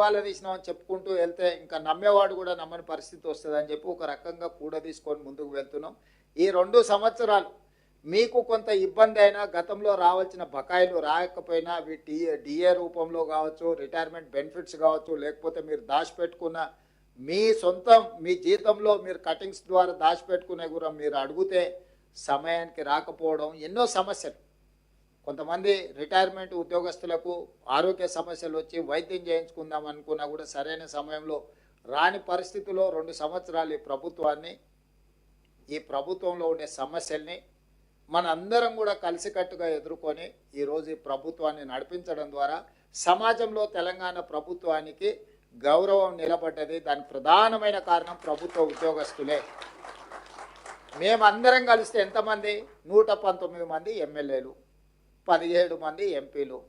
వాళ్ళ తీసినామని చెప్పుకుంటూ వెళ్తే ఇంకా నమ్మేవాడు కూడా నమ్మని పరిస్థితి వస్తుందని చెప్పి ఒక రకంగా కూడా తీసుకొని ముందుకు వెళ్తున్నాం. ఈ 2 సంవత్సరాలు మీకు కొంత ఇబ్బంది అయినా, గతంలో రావాల్సిన బకాయిలు రాకపోయినా అవి డిఏ రూపంలో కావచ్చు, రిటైర్మెంట్ బెనిఫిట్స్ కావచ్చు, లేకపోతే మీరు దాచిపెట్టుకున్న మీ సొంతం మీ జీతంలో మీరు కటింగ్స్ ద్వారా దాచిపెట్టుకునే కూడా మీరు అడిగితే సమయానికి రాకపోవడం, ఎన్నో సమస్యలు. కొంతమంది రిటైర్మెంట్ ఉద్యోగస్తులకు ఆరోగ్య సమస్యలు వచ్చి వైద్యం చేయించుకుందాం అనుకున్నా కూడా సరైన సమయంలో రాని పరిస్థితిలో 2 సంవత్సరాలు ఈ ప్రభుత్వంలో ఉండే సమస్యల్ని మన అందరం కూడా కలిసికట్టుగా ఎదుర్కొని ఈరోజు ఈ ప్రభుత్వాన్ని నడిపించడం ద్వారా సమాజంలో తెలంగాణ ప్రభుత్వానికి గౌరవం నిలబడ్డది. దానికి ప్రధానమైన కారణం ప్రభుత్వ ఉద్యోగస్తులే. మేమందరం కలిస్తే ఎంతమంది? 119 మంది ఎమ్మెల్యేలు, 17 మంది ఎంపీలు,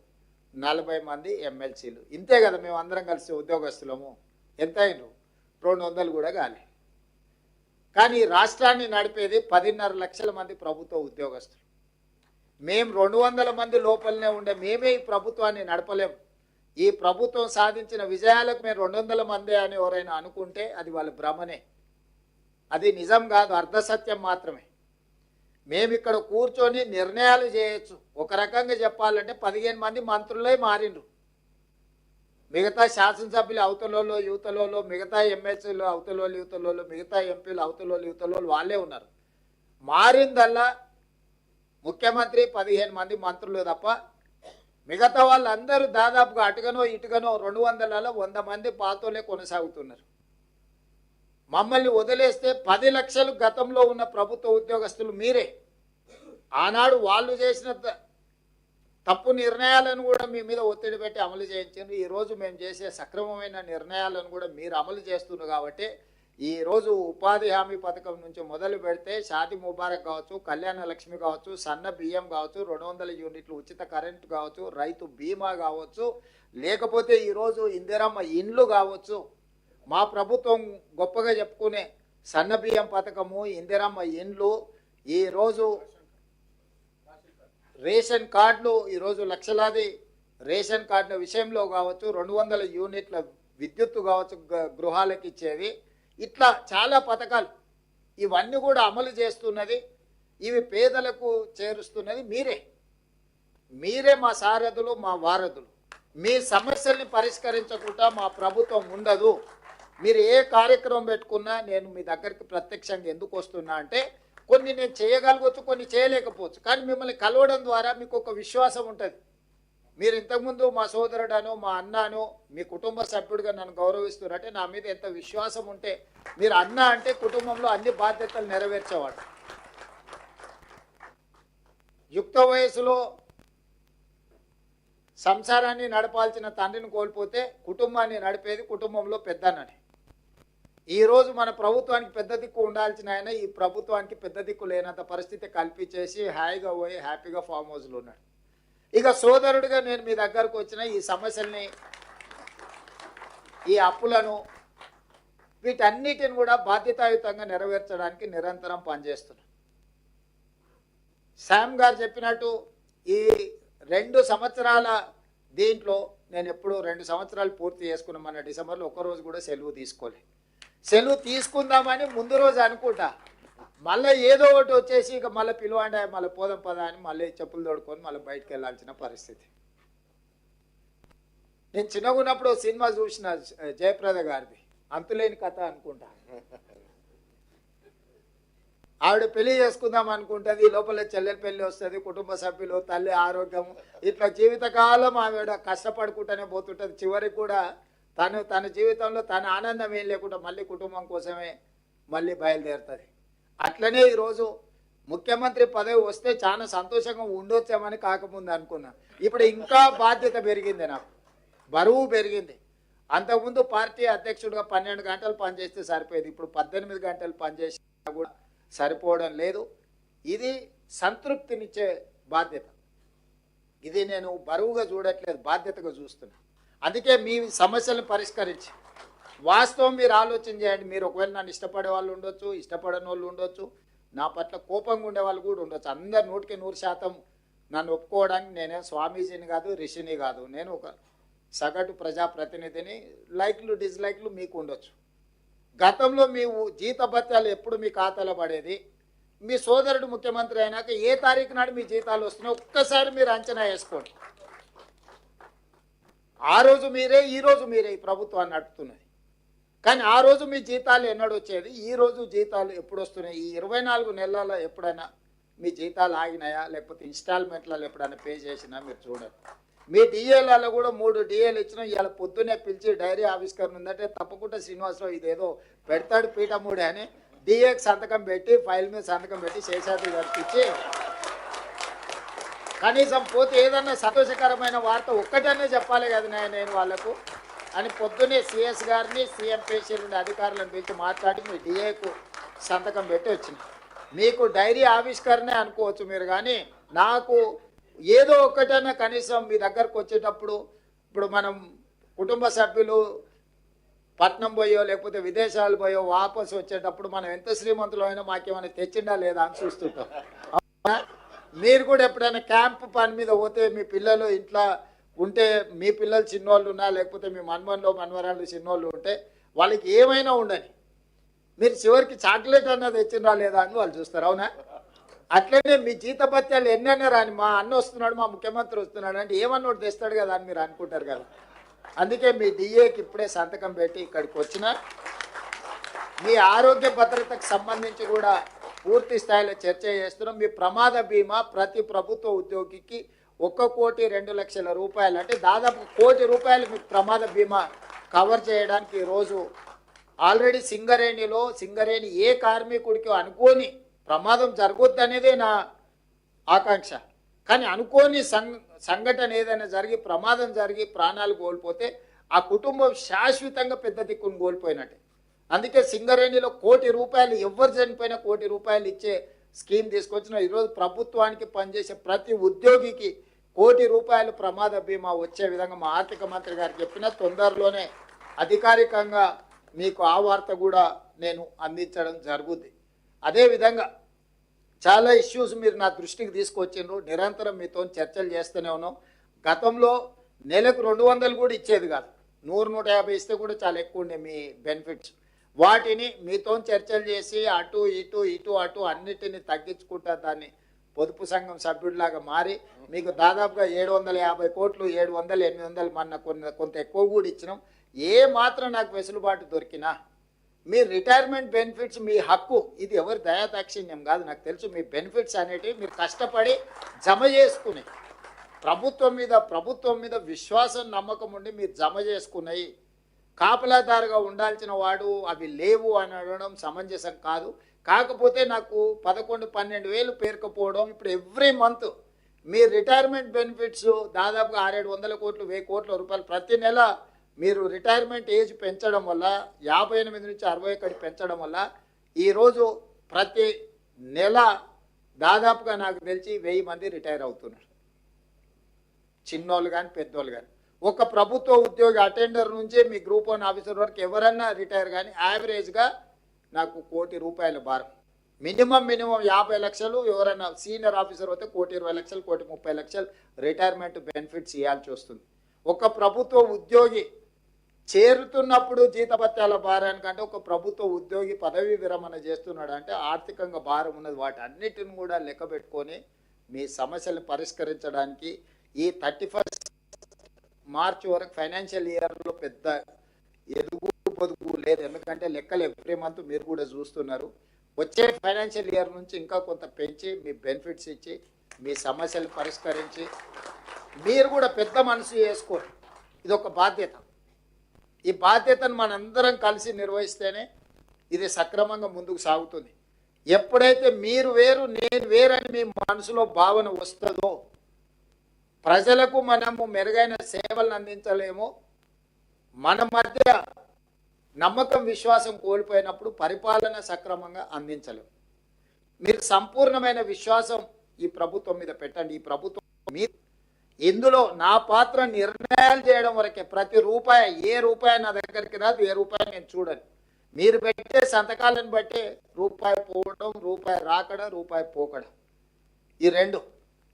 40 మంది ఎమ్మెల్సీలు. ఇంతే కదా మేము అందరం కలిసి ఉద్యోగస్తులము. ఎంత అయినరు? 200 కూడా కాలే. కానీ రాష్ట్రాన్ని నడిపేది 10.5 లక్షల మంది ప్రభుత్వ ఉద్యోగస్తులు. మేము 200 మంది లోపలనే ఉండే మేమే ఈ ప్రభుత్వాన్ని నడపలేము. ఈ ప్రభుత్వం సాధించిన విజయాలకు మేము 200 మంది అని ఎవరైనా అనుకుంటే అది వాళ్ళ భ్రమనే. అది నిజం కాదు, అర్ధసత్యం మాత్రమే. మేము ఇక్కడ కూర్చొని నిర్ణయాలు చేయొచ్చు. ఒక రకంగా చెప్పాలంటే 15 మంది మంత్రులే మారిండ్రు. మిగతా శాసనసభ్యులు అవతలలో యువతలలో, మిగతా ఎమ్మెల్సీలు అవతలలో యువతలలో, మిగతా ఎంపీలు అవతలలో యువతలలో వాళ్ళే ఉన్నారు. మారిందల్లా ముఖ్యమంత్రి 15 మంది మంత్రులు తప్ప మిగతా వాళ్ళందరూ దాదాపుగా అటుగనో ఇటుగనో 200లలో 100 మంది పాతోలే కొనసాగుతున్నారు. మమ్మల్ని వదిలేస్తే 10 లక్షలు గతంలో ఉన్న ప్రభుత్వ ఉద్యోగస్తులు మీరే. ఆనాడు వాళ్ళు చేసిన తప్పు నిర్ణయాలను కూడా మీ మీద ఒత్తిడి పెట్టి అమలు చేయించారు. ఈరోజు మేము చేసే సక్రమమైన నిర్ణయాలను కూడా మీరు అమలు చేస్తున్నారు. కాబట్టి ఈరోజు ఉపాధి హామీ పథకం నుంచి మొదలు పెడితే షాది ముబారక్ కావచ్చు, కళ్యాణ లక్ష్మి కావచ్చు, సన్న బియ్యం కావచ్చు, 200 యూనిట్లు ఉచిత కరెంటు కావచ్చు, రైతు బీమా కావచ్చు, లేకపోతే ఈరోజు ఇందిరమ్మ ఇండ్లు కావచ్చు. మా ప్రభుత్వం గొప్పగా చెప్పుకునే సన్న బియ్యం పథకము, ఇందిరమ్మ ఇండ్లు, ఈరోజు రేషన్ కార్డులు, ఈరోజు లక్షలాది రేషన్ కార్డుల విషయంలో కావచ్చు, 200 యూనిట్ల విద్యుత్తు కావచ్చు గృహాలకు ఇచ్చేవి, ఇట్లా చాలా పథకాలు ఇవన్నీ కూడా అమలు చేస్తున్నది. ఇవి పేదలకు చేరుస్తున్నది మీరే మా సారథులు, మా వారధులు. మీ సమస్యల్ని పరిష్కరించకుండా మా ప్రభుత్వం ఉండదు. మీరు ఏ కార్యక్రమం పెట్టుకున్నా నేను మీ దగ్గరికి ప్రత్యక్షంగా ఎందుకు వస్తున్నా అంటే, కొన్ని నేను చేయగలగవచ్చు, కొన్ని చేయలేకపోవచ్చు. కానీ మిమ్మల్ని కలవడం ద్వారా మీకు ఒక విశ్వాసం ఉంటుంది. మీరు ఇంతకుముందు మా సోదరుడనో మా అన్నానో మీ కుటుంబ సభ్యుడిగా నన్ను గౌరవిస్తున్నారంటే నా మీద ఎంత విశ్వాసం ఉంటే, మీరు అన్న అంటే కుటుంబంలో అన్ని బాధ్యతలు నెరవేర్చేవాడు. యుక్త వయసులో సంసారాన్ని నడపాల్సిన తండ్రిని కోల్పోతే కుటుంబాన్ని నడిపేది కుటుంబంలో పెద్దన్నని. ఈరోజు మన ప్రభుత్వానికి పెద్ద దిక్కు ఉండాల్సిన ఆయన ఈ ప్రభుత్వానికి పెద్ద దిక్కు లేనంత పరిస్థితి కల్పించేసి హాయిగా పోయి హ్యాపీగా ఫామ్ హౌస్లో ఉన్నాడు. ఇక సోదరుడిగా నేను మీ దగ్గరకు వచ్చిన ఈ సమస్యల్ని, ఈ అప్పులను, వీటన్నిటిని కూడా బాధ్యతాయుతంగా నెరవేర్చడానికి నిరంతరం పనిచేస్తున్నాను. శామ్ గారు చెప్పినట్టు ఈ 2 సంవత్సరాల దీంట్లో నేను ఎప్పుడు 2 సంవత్సరాలు పూర్తి చేసుకున్నాం. మన డిసెంబర్లో ఒక్కరోజు కూడా సెలవు తీసుకోలే. సెలవు తీసుకుందామని ముందు రోజు అనుకుంటా, మళ్ళీ ఏదో ఒకటి వచ్చేసి ఇక మళ్ళీ పిలువండి మళ్ళీ పోదాం పదా అని మళ్ళీ చెప్పులు తోడుకొని మళ్ళీ బయటకు వెళ్ళాల్సిన పరిస్థితి. నేను చిన్నగా ఉన్నప్పుడు సినిమా చూసిన జయప్రద గారిది, అంతులేని కథ అనుకుంటా. ఆవిడ పెళ్లి చేసుకుందాం అనుకుంటుంది, లోపల చెల్లెలు పెళ్లి వస్తుంది, కుటుంబ సభ్యులు, తల్లి ఆరోగ్యం, ఇట్లా జీవితకాలం ఆవిడ కష్టపడుకుంటూనే పోతుంటుంది. చివరికి కూడా తన జీవితంలో తన ఆనందం ఏం లేకుండా మళ్ళీ కుటుంబం కోసమే మళ్ళీ బయలుదేరుతుంది. అట్లనే ఈరోజు ముఖ్యమంత్రి పదవి వస్తే చాలా సంతోషంగా ఉండొచ్చామని కాకముందు అనుకున్నా. ఇప్పుడు ఇంకా బాధ్యత పెరిగింది, నాకు బరువు పెరిగింది. అంతకుముందు పార్టీ అధ్యక్షుడిగా 12 గంటలు పనిచేస్తే సరిపోయేది, ఇప్పుడు 18 గంటలు పనిచేసినా కూడా సరిపోవడం లేదు. ఇది సంతృప్తినిచ్చే బాధ్యత. ఇది నేను బరువుగా చూడట్లేదు, బాధ్యతగా చూస్తున్నా. అందుకే మీ సమస్యలను పరిష్కరించి, వాస్తవం మీరు ఆలోచన చేయండి. మీరు ఒకవేళ నన్ను ఇష్టపడే వాళ్ళు ఉండొచ్చు, ఇష్టపడని వాళ్ళు ఉండొచ్చు, నా పట్ల కోపంగా ఉండే వాళ్ళు కూడా ఉండొచ్చు. అందరు 100% నన్ను ఒప్పుకోవడానికి నేనే స్వామీజీని కాదు, ఋషిని కాదు. నేను ఒక సగటు ప్రజాప్రతినిధిని. లైక్లు డిస్లైక్లు మీకు ఉండొచ్చు. గతంలో మీ జీతభత్యాలు ఎప్పుడు మీ ఖాతాలో పడేది, మీ సోదరుడు ముఖ్యమంత్రి అయినాక ఏ తారీఖు నాడు మీ జీతాలు వస్తున్నాయి ఒక్కసారి మీరు అంచనా వేసుకోండి. ఆ రోజు మీరే, ఈ రోజు మీరే ఈ ప్రభుత్వాన్ని నడుపుతున్నది. కానీ ఆ రోజు మీ జీతాలు ఎన్నడు వచ్చేది, ఈ రోజు జీతాలు ఎప్పుడు వస్తున్నాయి, ఈ 24 నెలల్లో ఎప్పుడైనా మీ జీతాలు ఆగినాయా, లేకపోతే ఇన్స్టాల్మెంట్లలో ఎప్పుడైనా పే చేసినా మీరు చూడండి. మీ డిఏలలో కూడా 3 డిఏలు ఇచ్చినా ఇవాళ పొద్దున్నే పిలిచి డైరీ ఆవిష్కరణ ఉందంటే తప్పకుండా శ్రీనివాసరావు ఇదేదో పెడతాడు పీఠమూడి అని డిఏకి సంతకం పెట్టి ఫైల్ మీద సంతకం పెట్టి శేషాద్రి గారికి ఇచ్చి కనీసం పోతే ఏదన్నా సంతోషకరమైన వార్త ఒక్కటనే చెప్పాలి కదా నేను వాళ్లకు అని పొద్దున్నే సిఎస్ గారిని సీఎం పేషీలని అధికారులను పిలిచి మాట్లాడి మీ డిఏకు సంతకం పెట్టి వచ్చింది. మీకు డైరీ ఆవిష్కరణే అనుకోవచ్చు మీరు, కానీ నాకు ఏదో ఒక్కటైనా కనీసం మీ దగ్గరకు వచ్చేటప్పుడు, ఇప్పుడు మనం కుటుంబ సభ్యులు పట్నం పోయో లేకపోతే విదేశాలు పోయో వాపసు వచ్చేటప్పుడు మనం ఎంత శ్రీమంతులు అయినా మాకేమైనా తెచ్చిండా లేదా అని చూస్తుంటాం. మీరు కూడా ఎప్పుడైనా క్యాంప్ పని మీద పోతే మీ పిల్లలు ఇంట్లో ఉంటే, మీ పిల్లలు చిన్నోళ్ళు ఉన్నా లేకపోతే మీ మన్మన్లో మన్వరాళ్ళు చిన్నోళ్ళు ఉంటే వాళ్ళకి ఏమైనా ఉండని మీరు చివరికి చాక్లెట్ అన్నది తెచ్చిందా లేదా అని వాళ్ళు చూస్తారు. అవునా? అట్లనే మీ జీతభత్యాలు ఎన్నైనా రాని, మా అన్న వస్తున్నాడు, మా ముఖ్యమంత్రి వస్తున్నాడు అంటే ఏమన్నోటి తెస్తాడు కదా అని మీరు అనుకుంటారు కదా. అందుకే మీ డిఏకి ఇప్పుడే సంతకం పెట్టి ఇక్కడికి వచ్చిన మీ ఆరోగ్య భద్రతకు సంబంధించి కూడా పూర్తి స్థాయిలో చర్చ చేస్తున్నాం. మీ ప్రమాద బీమా ప్రతి ప్రభుత్వ ఉద్యోగికి 1,02,00,000 రూపాయలు, అంటే దాదాపు 1 కోటి రూపాయలు మీకు ప్రమాద బీమా కవర్ చేయడానికి ఈరోజు ఆల్రెడీ సింగరేణి ఏ కార్మికుడికి అనుకోని ప్రమాదం జరగొద్దు అనేదే నా ఆకాంక్ష. కానీ అనుకోని సంఘటన ఏదైనా జరిగి ప్రమాదం జరిగి ప్రాణాలు కోల్పోతే ఆ కుటుంబం శాశ్వతంగా పెద్ద దిక్కును కోల్పోయినట్టే. అందుకే సింగరేణిలో 1 కోటి రూపాయలు, ఎవరు చనిపోయినా 1 కోటి రూపాయలు ఇచ్చే స్కీమ్ తీసుకొచ్చిన. ఈరోజు ప్రభుత్వానికి పనిచేసే ప్రతి ఉద్యోగికి 1 కోటి రూపాయలు ప్రమాద బీమా వచ్చే విధంగా మా ఆర్థిక మంత్రి గారు చెప్పిన తొందరలోనే అధికారికంగా మీకు ఆ వార్త కూడా నేను అందించడం జరుగుద్ది. అదేవిధంగా చాలా ఇష్యూస్ మీరు నా దృష్టికి తీసుకొచ్చిండ్రు. నిరంతరం మీతో చర్చలు చేస్తూనే ఉన్నాం. గతంలో నెలకు 200 కూడా ఇచ్చేది కాదు, 100-150 ఇస్తే కూడా చాలా ఎక్కువ ఉండే మీ బెనిఫిట్స్. వాటిని మీతో చర్చలు చేసి అటు అటు అన్నిటిని తగ్గించుకుంటా దాన్ని పొదుపు సంఘం సభ్యుడిలాగా మారి మీకు దాదాపుగా 750 కోట్లు, 700, 800 మొన్న కొంత ఎక్కువ కూడా ఇచ్చినాం. ఏ మాత్రం నాకు వెసులుబాటు దొరికినా మీ రిటైర్మెంట్ బెనిఫిట్స్ మీ హక్కు, ఇది ఎవరి దయాదాక్షిణ్యం కాదు, నాకు తెలుసు. మీ బెనిఫిట్స్ అనేటివి మీరు కష్టపడి జమ చేసుకుని ప్రభుత్వం మీద విశ్వాసం నమ్మకం ఉండి మీరు జమ చేసుకున్నాయి. కాపలాదారుగా ఉండాల్సిన వాడు అవి లేవు అని అనడం సమంజసం కాదు. కాకపోతే నాకు 11-12 వేలు పేరుకపోవడం, ఇప్పుడు ఎవ్రీ మంత్ మీ రిటైర్మెంట్ బెనిఫిట్స్ దాదాపుగా 600-700 కోట్లు, 1000 కోట్ల రూపాయలు ప్రతి నెల మీరు రిటైర్మెంట్ ఏజ్ పెంచడం వల్ల 58 నుంచి 61 పెంచడం వల్ల ఈరోజు ప్రతి నెల దాదాపుగా నాకు తెలిసి 1000 మంది రిటైర్ అవుతున్నారు, చిన్నోళ్ళు కానీ పెద్దోళ్ళు కానీ. ఒక ప్రభుత్వ ఉద్యోగి అటెండర్ నుంచి మీ గ్రూప్ 1 ఆఫీసర్ వరకు ఎవరన్నా రిటైర్ కానీ యావరేజ్గా నాకు 1 కోటి రూపాయల భారం. మినిమం 50 లక్షలు, ఎవరైనా సీనియర్ ఆఫీసర్ అయితే 1,20,00,000, 1,30,00,000 రిటైర్మెంట్ బెనిఫిట్స్ ఇవ్వాల్సి వస్తుంది. ఒక ప్రభుత్వ ఉద్యోగి చేరుతున్నప్పుడు జీతభత్యాల భారానికంటే ఒక ప్రభుత్వ ఉద్యోగి పదవీ విరమణ చేస్తున్నాడు అంటే ఆర్థికంగా భారం ఉన్నది. వాటి అన్నిటిని కూడా లెక్క పెట్టుకొని మీ సమస్యలు పరిష్కరించడానికి ఈ 31 మార్చి వరకు ఫైనాన్షియల్ ఇయర్లో పెద్ద ఎదుగు పొదుగు లేదు. ఎందుకంటే లెక్కలు ఎవ్రీ మంత్ మీరు కూడా చూస్తున్నారు. వచ్చే ఫైనాన్షియల్ ఇయర్ నుంచి ఇంకా కొంత పెంచి మీ బెనిఫిట్స్ ఇచ్చి మీ సమస్యలు పరిష్కరించి మీరు కూడా పెద్ద మనసు చేసుకోండి. ఇది ఒక బాధ్యత. ఈ బాధ్యతను మనందరం కలిసి నిర్వహిస్తేనే ఇది సక్రమంగా ముందుకు సాగుతుంది. ఎప్పుడైతే మీరు వేరు నేను వేరని మీ మనసులో భావన వస్తుందో ప్రజలకు మనము మెరుగైన సేవలను అందించలేమో, మన మధ్య నమ్మకం విశ్వాసం కోల్పోయినప్పుడు పరిపాలన సక్రమంగా అందించలేము. మీరు సంపూర్ణమైన విశ్వాసం ఈ ప్రభుత్వం మీద పెట్టండి. ఈ ప్రభుత్వం మీద ఇందులో నా పాత్ర నిర్ణయాలు చేయడం వరకే. ప్రతి రూపాయి, ఏ రూపాయి నా దగ్గరికి రాదు, ఏ రూపాయి నేను చూడను. మీరు పెట్టే సంతకాలను బట్టే రూపాయి పోవడం, రూపాయి రాకడ, రూపాయి పోకడ, ఈ రెండు.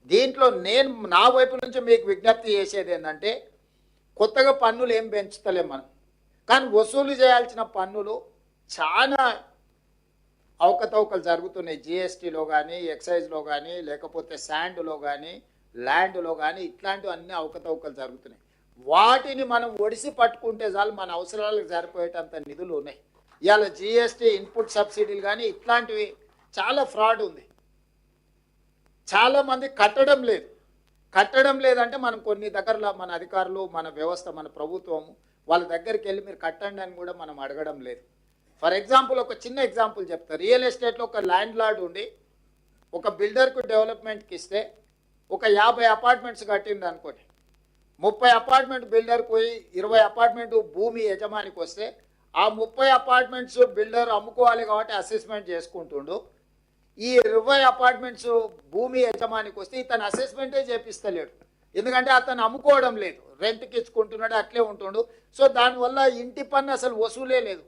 దీంట్లో నేను నా వైపు నుంచి మీకు విజ్ఞప్తి చేసేది ఏంటంటే కొత్తగా పన్నులు ఏం పెంచుతలేం మనం. కానీ వసూలు చేయాల్సిన పన్నులు చాలా అవకతవకలు జరుగుతున్నాయి. జిఎస్టీలో కానీ, ఎక్సైజ్లో కానీ, లేకపోతే శాండ్లో కానీ, ల్యాండ్లో కానీ, ఇట్లాంటివి అన్ని అవకతవకలు జరుగుతున్నాయి. వాటిని మనం ఒడిసి పట్టుకుంటే చాలు మన అవసరాలకు సరిపోయేటంత నిధులు ఉన్నాయి. ఇవాళ జిఎస్టీ, ఇన్పుట్ సబ్సిడీలు కానీ ఇట్లాంటివి చాలా ఫ్రాడ్ ఉంది. చాలామంది కట్టడం లేదంటే మనం కొన్ని దగ్గరలో మన అధికారులు, మన వ్యవస్థ, మన ప్రభుత్వం వాళ్ళ దగ్గరికి వెళ్ళి మీరు కట్టండి అని కూడా మనం అడగడం లేదు. ఫర్ ఎగ్జాంపుల్ ఒక చిన్న ఎగ్జాంపుల్ చెప్తా. రియల్ ఎస్టేట్లో ఒక ల్యాండ్ లార్డ్ ఉండి ఒక బిల్డర్కు డెవలప్మెంట్కి ఇస్తే ఒక 50 అపార్ట్మెంట్స్ కట్టింది అనుకోండి. 30 అపార్ట్మెంట్ బిల్డర్కి పోయి 20 అపార్ట్మెంట్ భూమి యజమానికి వస్తే ఆ 30 అపార్ట్మెంట్స్ బిల్డర్ అమ్ముకోవాలి కాబట్టి అసెస్మెంట్ చేసుకుంటుండు. ఈ 20 అపార్ట్మెంట్స్ భూమి యజమానికి వస్తే ఇతను అసెస్మెంటే చేపిస్తలేడు. ఎందుకంటే అతను అమ్ముకోవడం లేదు, రెంట్కి ఇచ్చుకుంటున్నాడు, అట్లే ఉంటుండు. సో దానివల్ల ఇంటి పన్ను అసలు వసూలే లేదు.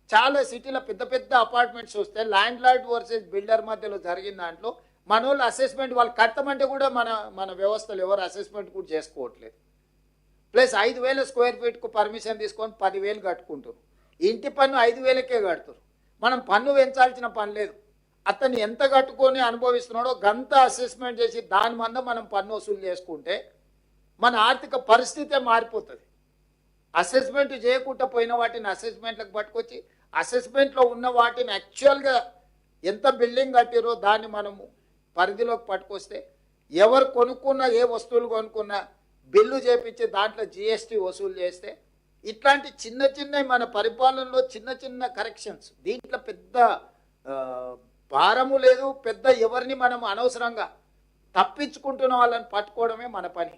చాలా సిటీలో పెద్ద పెద్ద అపార్ట్మెంట్స్ వస్తే ల్యాండ్ లార్డ్ వర్సెస్ బిల్డర్ మధ్యలో జరిగిన దాంట్లో మన వాళ్ళు అసెస్మెంట్ వాళ్ళు కట్టమంటే కూడా మన వ్యవస్థలు ఎవరు అసెస్మెంట్ కూడా చేసుకోవట్లేదు. ప్లస్ 5,000 స్క్వేర్ ఫీట్కు పర్మిషన్ తీసుకొని 10,000 కట్టుకుంటారు. ఇంటి పన్ను 5,000కే కడుతురు. మనం పన్ను పెంచాల్సిన పని లేదు. అతను ఎంత కట్టుకొని అనుభవిస్తున్నాడో గంత అసెస్మెంట్ చేసి దాని మంద మనం పన్ను వసూలు చేసుకుంటే మన ఆర్థిక పరిస్థితే మారిపోతుంది. అసెస్మెంట్ చేయకుండా పోయిన వాటిని అసెస్మెంట్లకు పట్టుకొచ్చి అసెస్మెంట్లో ఉన్న వాటిని యాక్చువల్గా ఎంత బిల్డింగ్ కట్టిరో దాన్ని మనము పరిధిలోకి పట్టుకొస్తే ఎవరు కొనుక్కున్నా, ఏ వస్తువులు కొనుక్కున్నా బిల్లు చేపించి దాంట్లో జిఎస్టీ వసూలు చేస్తే ఇట్లాంటి చిన్న చిన్న మన పరిపాలనలో చిన్న చిన్న కరెక్షన్స్, దీంట్లో పెద్ద భారము లేదు. పెద్ద ఎవరిని మనం అనవసరంగా తప్పించుకుంటున్న వాళ్ళని పట్టుకోవడమే మన పని.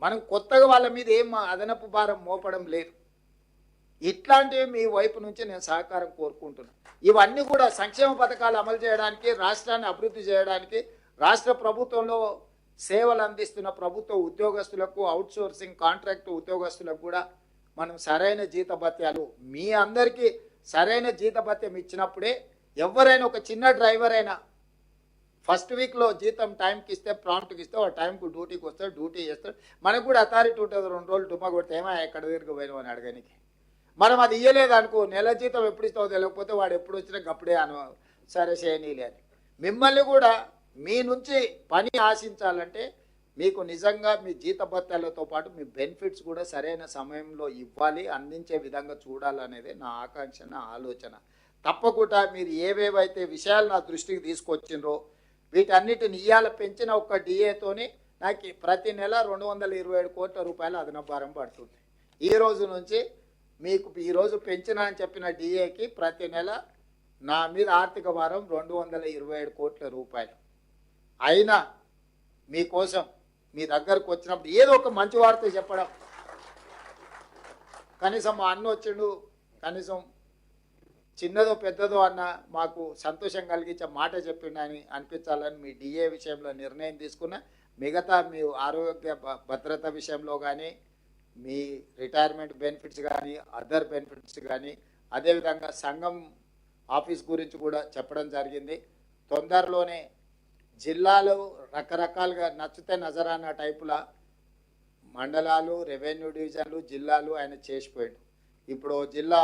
మనం కొత్తగా వాళ్ళ మీద ఏం అదనపు భారం మోపడం లేదు. ఇట్లాంటివి మీ వైపు నుంచి నేను సహకారం కోరుకుంటున్నాను. ఇవన్నీ కూడా సంక్షేమ పథకాలు అమలు చేయడానికి, రాష్ట్రాన్ని అభివృద్ధి చేయడానికి, రాష్ట్ర ప్రభుత్వంలో సేవలు అందిస్తున్న ప్రభుత్వ ఉద్యోగస్తులకు, అవుట్సోర్సింగ్ కాంట్రాక్ట్ ఉద్యోగస్తులకు కూడా మనం సరైన జీతభత్యాలు, మీ అందరికీ సరైన జీతభత్యం ఇచ్చినప్పుడే ఎవరైనా ఒక చిన్న డ్రైవర్ అయినా ఫస్ట్ వీక్లో జీతం టైంకి ఇస్తే, ప్రాంప్ట్కి ఇస్తే ఆ టైంకు డ్యూటీకి వస్తాడు, డ్యూటీ చేస్తాడు. మనకు కూడా అథారిటీ ఉంటుంది. 2 రోజులు డుమ్మా కొడితే ఏమో ఎక్కడ దగ్గరికి పోయినావు అని అడగనికి. మనం అది ఇయ్యలేదు అనుకో, నెల జీతం ఎప్పుడు ఇస్తావు తెలియకపోతే వాడు ఎప్పుడు వచ్చినా అప్పుడే సరే చేయనీలే అని. మిమ్మల్ని కూడా మీ నుంచి పని ఆశించాలంటే మీకు నిజంగా మీ జీతభత్యాలతో పాటు మీ బెనిఫిట్స్ కూడా సరైన సమయంలో ఇవ్వాలి, అందించే విధంగా చూడాలనేది నా ఆకాంక్ష, నా ఆలోచన. తప్పకుండా మీరు ఏవేవైతే విషయాలు నా దృష్టికి తీసుకొచ్చిండ్రో వీటన్నిటిని ఇయ్యాల పెంచిన ఒక్క డిఏతోనే నాకు ప్రతి నెల 227 కోట్ల రూపాయల అదనపు భారం పడుతుంది. ఈ రోజు నుంచి మీకు ఈరోజు పెంచిన అని చెప్పిన డిఏకి ప్రతి నెల నా మీద ఆర్థిక భారం 227 కోట్ల రూపాయలు. అయినా మీకోసం మీ దగ్గరకు వచ్చినప్పుడు ఏదో ఒక మంచి వార్త చెప్పడం, కనీసం మా అన్న వచ్చిండు, కనీసం చిన్నదో పెద్దదో అన్న మాకు సంతోషం కలిగించే మాట చెప్పిండని అనిపించాలని మీ డిఏ విషయంలో నిర్ణయం తీసుకున్న. మిగతా మీ ఆరోగ్య భద్రత విషయంలో కానీ, మీ రిటైర్మెంట్ బెనిఫిట్స్ కానీ, అదర్ బెనిఫిట్స్ కానీ, అదేవిధంగా సంఘం ఆఫీస్ గురించి కూడా చెప్పడం జరిగింది. తొందరలోనే జిల్లాలు రకరకాలుగా నచ్చితే నజరానా టైపులా మండలాలు, రెవెన్యూ డివిజన్లు, జిల్లాలు ఆయన చేసిపోయాడు. ఇప్పుడు జిల్లా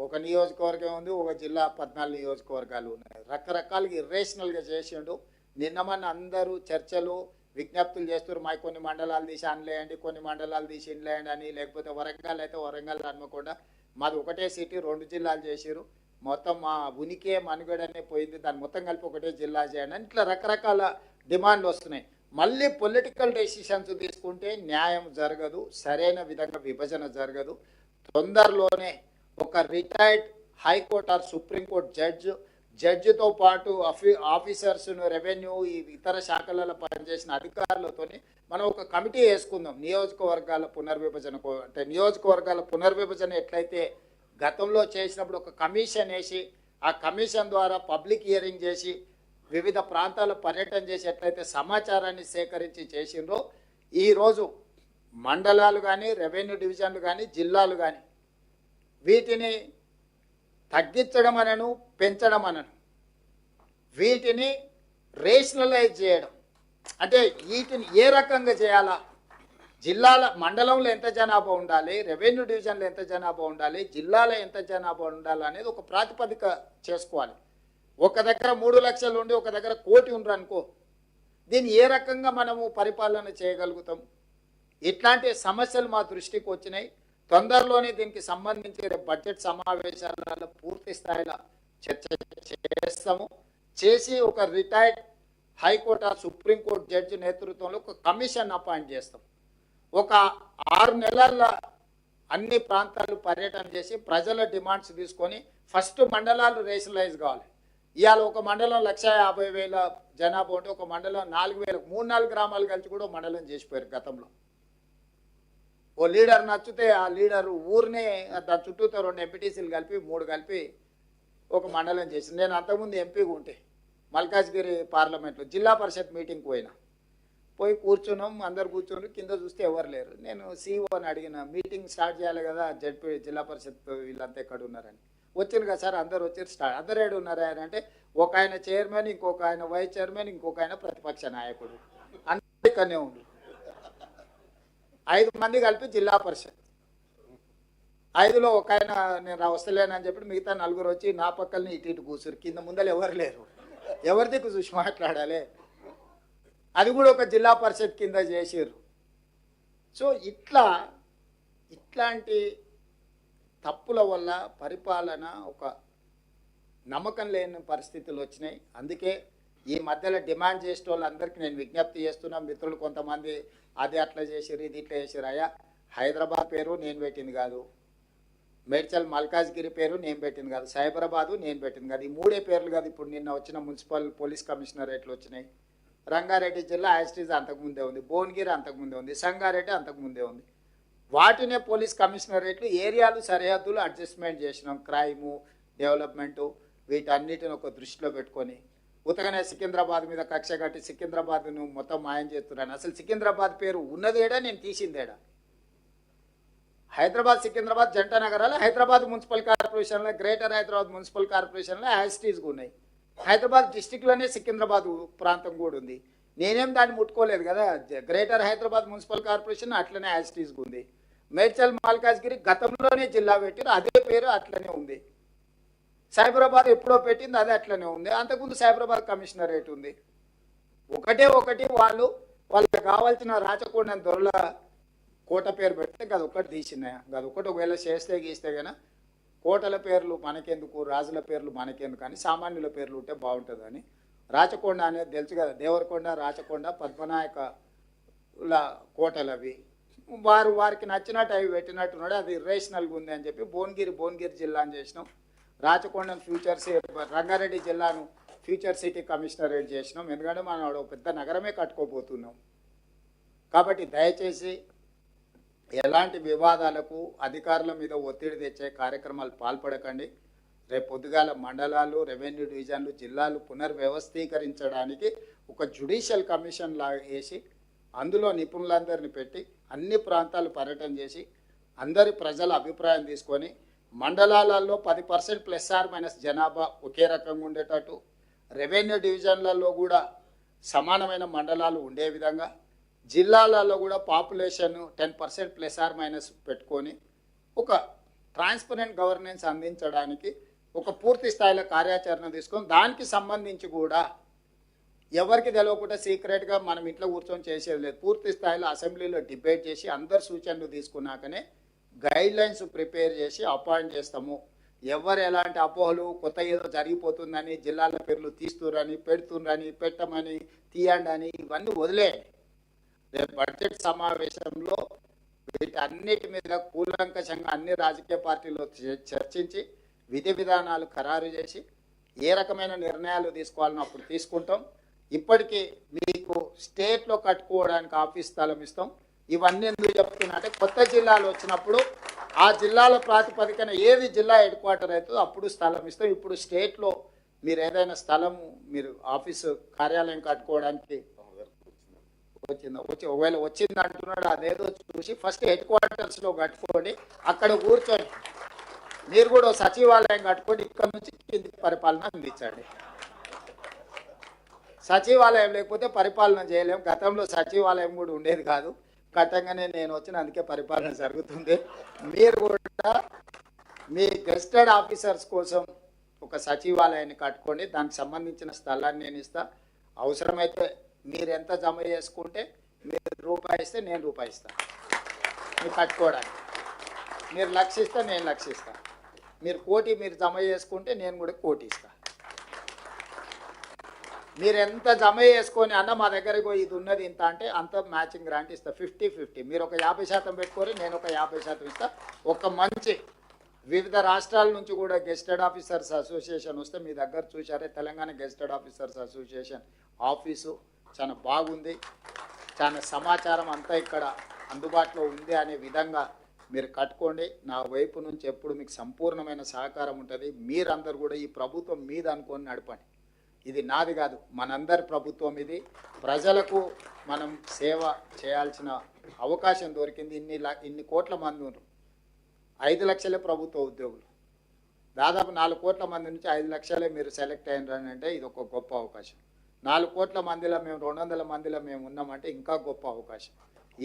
ఒక నియోజకవర్గం ఉంది, ఒక జిల్లా 14 నియోజకవర్గాలు ఉన్నాయి. రకరకాలుగా ఇర్రేషనల్గా చేసిండు. నిన్నమన్న అందరూ చర్చలు, విజ్ఞప్తులు చేస్తారు. మా కొన్ని మండలాలు తీసి అనలేయండి, కొన్ని మండలాలు తీసి ఇన్లేయండి అని, లేకపోతే వరంగల్ అయితే వరంగల్ హన్మకొండ, మాది ఒకటే సిటీ 2 జిల్లాలు చేసిరు. మొత్తం మా ఉనికే మనుగడనే పోయింది, దాన్ని మొత్తం కలిపి ఒకటే జిల్లా చేయండి అని ఇట్లా రకరకాల డిమాండ్లు వస్తున్నాయి. మళ్ళీ పొలిటికల్ డెసిషన్స్ తీసుకుంటే న్యాయం జరగదు, సరైన విధంగా విభజన జరగదు. తొందరలోనే ఒక రిటైర్డ్ హైకోర్టు ఆర్ సుప్రీంకోర్టు జడ్జితో పాటు ఆఫీసర్స్ను, రెవెన్యూ, ఈ ఇతర శాఖలలో పనిచేసిన అధికారులతో మనం ఒక కమిటీ వేసుకుందాం. నియోజకవర్గాల పునర్విభజనకు, అంటే నియోజకవర్గాల పునర్విభజన ఎట్లయితే గతంలో చేసినప్పుడు ఒక కమిషన్ వేసి, ఆ కమిషన్ ద్వారా పబ్లిక్ హియరింగ్ చేసి, వివిధ ప్రాంతాల పర్యటన చేసి ఎట్లయితే సమాచారాన్ని సేకరించి చేసిండ్రో, ఈరోజు మండలాలు కానీ, రెవెన్యూ డివిజన్లు కానీ, జిల్లాలు కానీ వీటిని తగ్గించడం అనను, పెంచడం అనను, వీటిని రేషనలైజ్ చేయడం, అంటే వీటిని ఏ రకంగా చేయాలా, జిల్లాల మండలంలో ఎంత జనాభా ఉండాలి, రెవెన్యూ డివిజన్లో ఎంత జనాభా ఉండాలి, జిల్లాలో ఎంత జనాభా ఉండాలి అనేది ఒక ప్రాతిపదిక చేసుకోవాలి. ఒక దగ్గర 3 లక్షలు ఉండి ఒక దగ్గర 1 కోటి ఉండరు అనుకో, దీన్ని ఏ రకంగా మనము పరిపాలన చేయగలుగుతాం? ఇట్లాంటి సమస్యలు మా దృష్టికి వచ్చినాయి. తొందరలోనే దీనికి సంబంధించి బడ్జెట్ సమావేశాలలో పూర్తి స్థాయిలో చర్చ చేస్తాము. చేసి ఒక రిటైర్డ్ హైకోర్టు సుప్రీంకోర్టు జడ్జి నేతృత్వంలో ఒక కమిషన్ అపాయింట్ చేస్తాం. ఒక 6 నెలల అన్ని ప్రాంతాలు పర్యటన చేసి ప్రజల డిమాండ్స్ తీసుకొని ఫస్ట్ మండలాలు రేషనలైజ్ కావాలి. ఇవాళ ఒక మండలం 1,50,000 జనాభా ఉంటే ఒక మండలం 4,000, 3-4 గ్రామాలు కలిసి కూడా మండలం చేసిపోయారు గతంలో. ఓ లీడర్ నచ్చితే ఆ లీడర్ ఊరినే దాని చుట్టూతో 2 ఎంపీటీసీలు కలిపి 3 కలిపి ఒక మండలం చేసింది. నేను అంతకుముందు ఎంపీగా ఉంటే మల్కాజ్గిరి పార్లమెంట్లో జిల్లా పరిషత్ మీటింగ్కి పోయి కూర్చున్నాం. అందరు కూర్చొని కింద చూస్తే ఎవరు లేరు. నేను సీఈఓని అడిగిన, మీటింగ్ స్టార్ట్ చేయాలి కదా, జడ్పీ జిల్లా పరిషత్ వీళ్ళంతా ఎక్కడ ఉన్నారని. వచ్చారు కదా సార్, అందరు వచ్చారు. అందరు ఏడు ఉన్నారా అంటే ఒక ఆయన చైర్మన్, ఇంకొక ఆయన వైస్ చైర్మన్, ఇంకొక ఆయన ప్రతిపక్ష నాయకుడు, అందరూ ఇక్కడనే ఉండు. 5 మంది కలిపి జిల్లా పరిషత్. 5లో ఒక ఆయన నేను వస్తలేనని చెప్పి మిగతా 4 వచ్చి నా పక్కల్ని ఇటు కూర్చురు. కింద ముందలు ఎవరు లేరు, ఎవరి దిక్కు చూసి మాట్లాడాలి. అది కూడా ఒక జిల్లా పరిషత్ కింద చేసారు. సో ఇట్లాంటి తప్పుల వల్ల పరిపాలన ఒక నమ్మకం లేని పరిస్థితులు వచ్చినాయి. అందుకే ఈ మధ్యలో డిమాండ్ చేసే వాళ్ళందరికీ నేను విజ్ఞప్తి చేస్తున్నా. మిత్రులు కొంతమంది అది అట్లా చేసారు, ఇది ఇట్లా చేసారు. అయ్యా, హైదరాబాద్ పేరు నేను పెట్టింది కాదు, మేడ్చల్ మల్కాజ్గిరి పేరు నేను పెట్టింది కాదు, సైబరాబాదు నేను పెట్టింది కాదు. ఈ 3 పేర్లు కాదు. ఇప్పుడు నిన్న వచ్చిన మున్సిపల్ పోలీస్ కమిషనరేట్లు వచ్చినాయి. రంగారెడ్డి జిల్లా యాస్టీజ్ అంతకుముందే ఉంది, భువనగిరి అంతకుముందే ఉంది, సంగారెడ్డి అంతకుముందే ఉంది. వాటినే పోలీస్ కమిషనరేట్లు ఏరియాలు సరిహద్దులు అడ్జస్ట్మెంట్ చేసినాం. క్రైము, డెవలప్మెంటు వీటన్నిటిని ఒక దృష్టిలో పెట్టుకొని ఉతకనే సికింద్రాబాద్ మీద కక్ష కట్టి సికింద్రాబాద్ను మొత్తం మాయం చేస్తున్నాను. అసలు సికింద్రాబాద్ పేరు ఉన్నదేడా, నేను తీసిందేడా? హైదరాబాద్ సికింద్రాబాద్ జంట నగరాలు హైదరాబాద్ మున్సిపల్ కార్పొరేషన్లో, గ్రేటర్ హైదరాబాద్ మున్సిపల్ కార్పొరేషన్లో యాస్టీస్గా ఉన్నాయి. హైదరాబాద్ డిస్టిక్లోనే సికింద్రాబాద్ ప్రాంతం కూడా ఉంది. నేనేం దాన్ని ముట్టుకోలేదు కదా. గ్రేటర్ హైదరాబాద్ మున్సిపల్ కార్పొరేషన్ అట్లనే యాస్టీస్గా ఉంది. మేడ్చల్ మల్కాజ్గిరి గతంలోనే జిల్లా పెట్టారు, అదే పేరు అట్లనే ఉంది. సైబరాబాద్ ఎప్పుడో పెట్టింది, అదే అట్లనే ఉంది. అంతకుముందు సైబరాబాద్ కమిషనరేట్ ఉంది. ఒకటి వాళ్ళకి కావాల్సిన రాచకొండ దొరల కోట పేరు పెడితే గదొక్కటి తీసినాయా? గదొక్కటి ఒకవేళ చేస్తే గీస్తే కన్నా కోటల పేర్లు మనకెందుకు, రాజుల పేర్లు మనకెందుకు అని సామాన్యుల పేర్లు ఉంటే బాగుంటుందని. రాచకొండ అనేది తెలుసు కదా, దేవరకొండ, రాచకొండ, పద్మనాయకుల కోటలు అవి. వారికి నచ్చినట్టు అవి పెట్టినట్టున్నాడు. అది ఇర్రేషనల్గా ఉంది అని చెప్పి భువనగిరి జిల్లా అని చేసినాం. రాచకొండను రంగారెడ్డి జిల్లాను ఫ్యూచర్ సిటీ కమిషనరేట్ చేసినాం. ఎందుకంటే మనం పెద్ద నగరమే కట్టుకోబోతున్నాం. కాబట్టి దయచేసి ఎలాంటి వివాదాలకు అధికారుల మీద ఒత్తిడి తెచ్చే కార్యక్రమాలు పాల్పడకండి. రేపు పొద్దుగాల మండలాలు, రెవెన్యూ డివిజన్లు, జిల్లాలు పునర్వ్యవస్థీకరించడానికి ఒక జ్యుడిషియల్ కమిషన్ లాగా వేసి అందులో నిపుణులందరినీ పెట్టి అన్ని ప్రాంతాలు పర్యటన చేసి అందరి ప్రజల అభిప్రాయం తీసుకొని మండలాలలో 10% ± జనాభా ఒకే రకంగా ఉండేటట్టు, రెవెన్యూ డివిజన్లలో కూడా సమానమైన మండలాలు ఉండే విధంగా, జిల్లాలలో కూడా పాపులేషన్ 10% ± పెట్టుకొని ఒక ట్రాన్స్పరెంట్ గవర్నెన్స్ అందించడానికి ఒక పూర్తి స్థాయిలో కార్యాచరణ తీసుకొని దానికి సంబంధించి కూడా ఎవరికి తెలియకుండా సీక్రెట్గా మనం ఇంట్లో కూర్చొని చేసేది లేదు. పూర్తి స్థాయిలో అసెంబ్లీలో డిబేట్ చేసి అందరు సూచనలు తీసుకున్నాకనే గైడ్లైన్స్ ప్రిపేర్ చేసి అపాయింట్ చేస్తాము. ఎవరు ఎలాంటి అపోహలు కొత్త ఏదో జరిగిపోతుందని, జిల్లాల పేర్లు తీస్తురని, పెడుతుండ్రని, పెట్టమని, తీయండి అని ఇవన్నీ వదిలేయండి. రేపు బడ్జెట్ సమావేశంలో వీటన్నిటి మీద కూలంకషంగా అన్ని రాజకీయ పార్టీలు చర్చించి విధి విధానాలు ఖరారు చేసి ఏ రకమైన నిర్ణయాలు తీసుకోవాలని అప్పుడు తీసుకుంటాం. ఇప్పటికీ మీకు స్టేట్లో కట్టుకోవడానికి ఆఫీస్ స్థలం ఇస్తాం. ఇవన్నీ ఎందుకు చెప్తున్నా అంటే కొత్త జిల్లాలు వచ్చినప్పుడు ఆ జిల్లాల ప్రాతిపదికన ఏది జిల్లా హెడ్ క్వార్టర్ అవుతుందో అప్పుడు స్థలం ఇస్తాం. ఇప్పుడు స్టేట్లో మీరు ఏదైనా స్థలము మీరు ఆఫీసు కార్యాలయం కట్టుకోవడానికి ఒకవేళ వచ్చింది అంటున్నాడు, అదేదో చూసి ఫస్ట్ హెడ్ క్వార్టర్స్లో కట్టుకోండి. అక్కడ కూర్చొని మీరు కూడా సచివాలయం కట్టుకొని ఇక్కడ నుంచి కింది పరిపాలన అందించండి. సచివాలయం లేకపోతే పరిపాలన చేయలేము. గతంలో సచివాలయం కూడా ఉండేది కాదు. కట్టంగానే నేను వచ్చిన, అందుకే పరిపాలన జరుగుతుంది. మీరు కూడా మీ గెస్టెడ్ ఆఫీసర్స్ కోసం ఒక సచివాలయాన్ని కట్టుకోండి. దానికి సంబంధించిన స్థలాన్ని నేను ఇస్తా. అవసరమైతే మీరు ఎంత జమ చేసుకుంటే మీరు రూపాయి ఇస్తే నేను రూపాయి ఇస్తాను మీరు కట్టుకోవడానికి. మీరు లక్షిస్తే నేను లక్షిస్తాను. మీరు కోటి మీరు జమ చేసుకుంటే నేను కూడా కోటి ఇస్తాను. మీరు ఎంత జమ చేసుకొని అన్న మా దగ్గరకు ఇది ఉన్నది ఇంత అంటే అంత మ్యాచింగ్ గ్రాంట్ ఇస్తా. 50-50. మీరు ఒక 50% పెట్టుకొని నేను ఒక 50% ఇస్తా. ఒక మంచి వివిధ రాష్ట్రాల నుంచి కూడా గెస్టెడ్ ఆఫీసర్స్ అసోసియేషన్ వస్తే మీ దగ్గర చూసారే, Telangana gazetted officers association office చాలా బాగుంది. చాలా సమాచారం అంతా ఇక్కడ అందుబాటులో ఉంది అనే విధంగా మీరు కట్టుకోండి. నా వైపు నుంచి ఎప్పుడు మీకు సంపూర్ణమైన సహకారం ఉంటుంది. మీరందరూ కూడా ఈ ప్రభుత్వం మీద అనుకొని నడపండి. ఇది నాది కాదు, మనందరి ప్రభుత్వం ఇది. ప్రజలకు మనం సేవ చేయాల్సిన అవకాశం దొరికింది. ఇన్ని కోట్ల మంది ఉన్నారు. 5 లక్షలే ప్రభుత్వ ఉద్యోగులు. దాదాపు 4 కోట్ల మంది నుంచి 5 లక్షలే మీరు సెలెక్ట్ అయినారంటే ఇది ఒక గొప్ప అవకాశం. 4 కోట్ల మందిలో మేము 200 మందిలో మేము ఉన్నామంటే ఇంకా గొప్ప అవకాశం.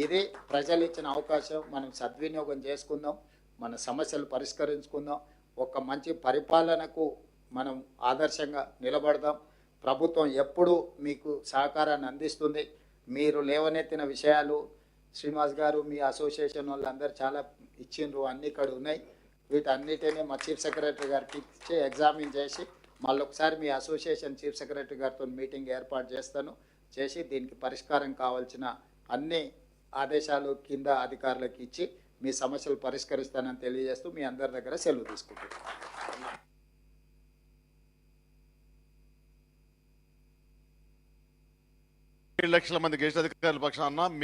ఇది ప్రజలు ఇచ్చిన అవకాశం. మనం సద్వినియోగం చేసుకుందాం, మన సమస్యలు పరిష్కరించుకుందాం, ఒక మంచి పరిపాలనకు మనం ఆదర్శంగా నిలబడదాం. ప్రభుత్వం ఎప్పుడూ మీకు సహకారాన్ని అందిస్తుంది. మీరు లేవనెత్తిన విషయాలు శ్రీనివాస్ గారు, మీ అసోసియేషన్ వాళ్ళందరూ చాలా ఇచ్చిండ్రు, అన్నీ ఇక్కడ ఉన్నాయి. వీటన్నిటినీ మా చీఫ్ సెక్రటరీ గారికి ఇచ్చి ఎగ్జామిన్ చేసి మళ్ళీ ఒకసారి మీ అసోసియేషన్ చీఫ్ సెక్రటరీ గారితో మీటింగ్ ఏర్పాటు చేసి దీనికి పరిష్కారం కావాల్సిన అన్ని ఆదేశాలు కింద అధికారులకు ఇచ్చి మీ సమస్యలు పరిష్కరిస్తానని తెలియజేస్తూ మీ అందరి దగ్గర సెలవు తీసుకుంటున్నాను. 7 లక్షల మంది గెజిట్ అధికారుల పక్షాన